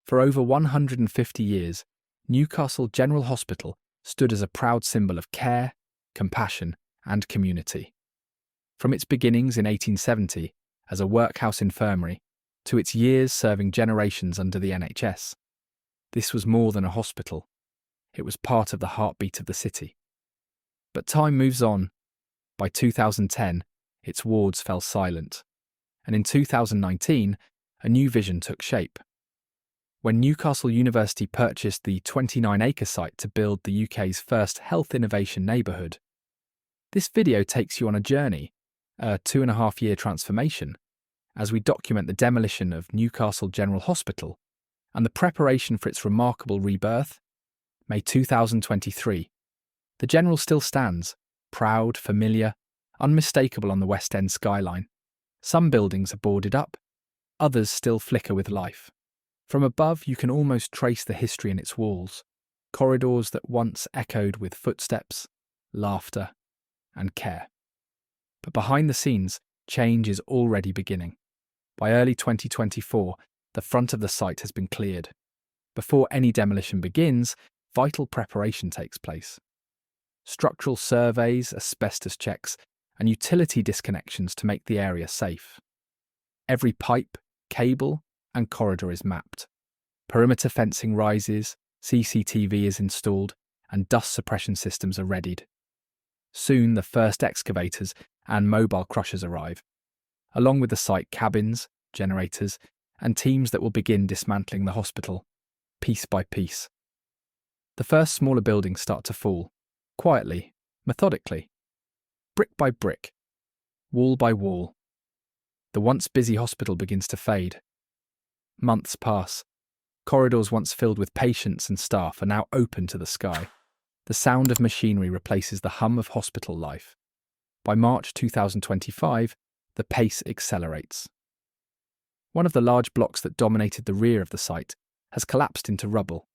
For over 150 years, Newcastle General Hospital stood as a proud symbol of care, compassion, and community. From its beginnings in 1870 as a workhouse infirmary to its years serving generations under the NHS, this was more than a hospital. It was part of the heartbeat of the city. But time moves on. By 2010, its wards fell silent, and in 2019, a new vision took shape. When Newcastle University purchased the 29-acre site to build the UK's first Health Innovation Neighbourhood, this video takes you on a journey, a 2.5-year transformation, as we document the demolition of Newcastle General Hospital and the preparation for its remarkable rebirth. May 2023. The General still stands, proud, familiar, unmistakable on the West End skyline. Some buildings are boarded up, others still flicker with life. From above, you can almost trace the history in its walls, corridors that once echoed with footsteps, laughter, and care. But behind the scenes, change is already beginning. By early 2024, the front of the site has been cleared. Before any demolition begins, vital preparation takes place. Structural surveys, asbestos checks, and utility disconnections to make the area safe. Every pipe, cable, and corridor is mapped. Perimeter fencing rises, CCTV is installed, and dust suppression systems are readied. Soon the first excavators and mobile crushers arrive, along with the site cabins, generators, and teams that will begin dismantling the hospital, piece by piece. The first smaller buildings start to fall, quietly, methodically, brick by brick, wall by wall. The once busy hospital begins to fade. Months pass. Corridors once filled with patients and staff are now open to the sky. The sound of machinery replaces the hum of hospital life. By March 2025, the pace accelerates. One of the large blocks that dominated the rear of the site has collapsed into rubble.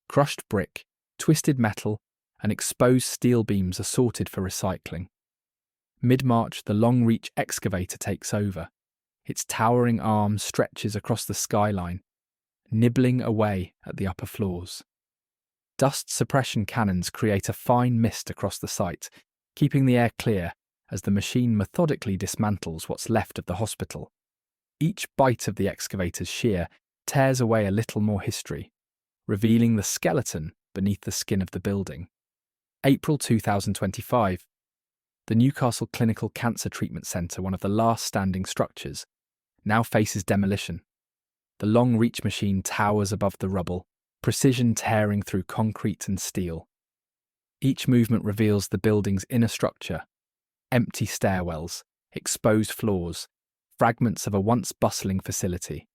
Crushed brick, twisted metal, and exposed steel beams are sorted for recycling. Mid-March, the long-reach excavator takes over. Its towering arm stretches across the skyline, nibbling away at the upper floors. Dust suppression cannons create a fine mist across the site, keeping the air clear as the machine methodically dismantles what's left of the hospital. Each bite of the excavator's shear tears away a little more history, revealing the skeleton beneath the skin of the building. April 2025. The Newcastle Clinical Cancer Treatment Centre, one of the last standing structures, now faces demolition. The long-reach machine towers above the rubble, precision tearing through concrete and steel. Each movement reveals the building's inner structure: empty stairwells, exposed floors, fragments of a once bustling facility.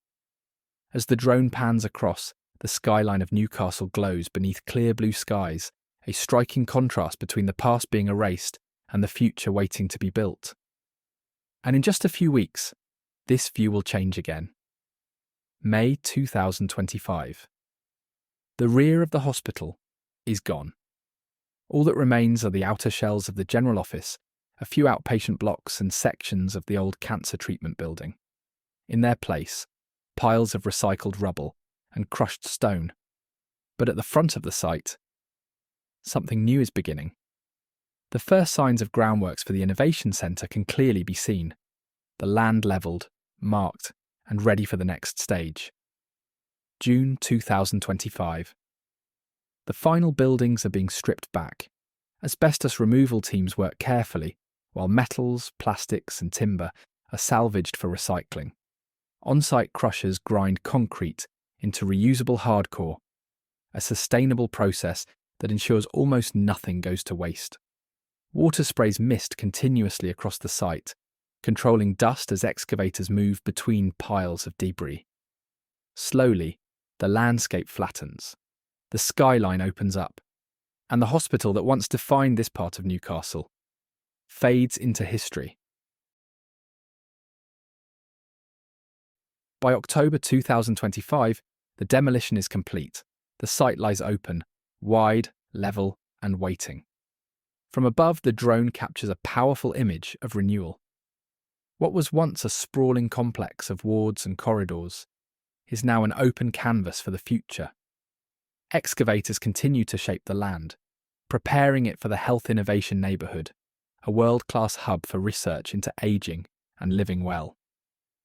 As the drone pans across, the skyline of Newcastle glows beneath clear blue skies, a striking contrast between the past being erased and the future waiting to be built. And in just a few weeks, this view will change again. May 2025. The rear of the hospital is gone. All that remains are the outer shells of the general office, a few outpatient blocks and sections of the old cancer treatment building. In their place, piles of recycled rubble and crushed stone. But at the front of the site, something new is beginning. The first signs of groundworks for the Innovation Centre can clearly be seen. The land levelled, marked, and ready for the next stage. June 2025. The final buildings are being stripped back. Asbestos removal teams work carefully, while metals, plastics, and timber are salvaged for recycling. On-site crushers grind concrete into reusable hardcore, a sustainable process that ensures almost nothing goes to waste. Water sprays mist continuously across the site, controlling dust as excavators move between piles of debris. Slowly, the landscape flattens. The skyline opens up, and the hospital that once defined this part of Newcastle fades into history. By October 2025, the demolition is complete. The site lies open, wide, level, and waiting. From above, the drone captures a powerful image of renewal. What was once a sprawling complex of wards and corridors is now an open canvas for the future. Excavators continue to shape the land, preparing it for the Health Innovation Neighbourhood, a world-class hub for research into ageing and living well.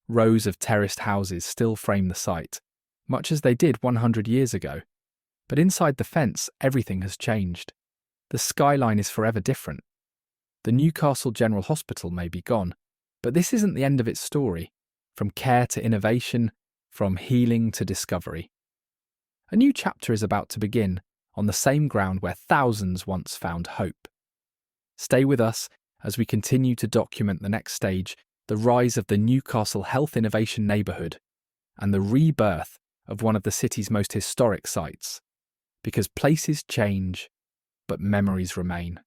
Rows of terraced houses still frame the site, much as they did 100 years ago. But inside the fence, everything has changed. The skyline is forever different. The Newcastle General Hospital may be gone, but this isn't the end of its story. From care to innovation, from healing to discovery. A new chapter is about to begin on the same ground where thousands once found hope. Stay with us as we continue to document the next stage, the rise of the Newcastle Health Innovation Neighbourhood, and the rebirth of one of the city's most historic sites. Because places change, but memories remain.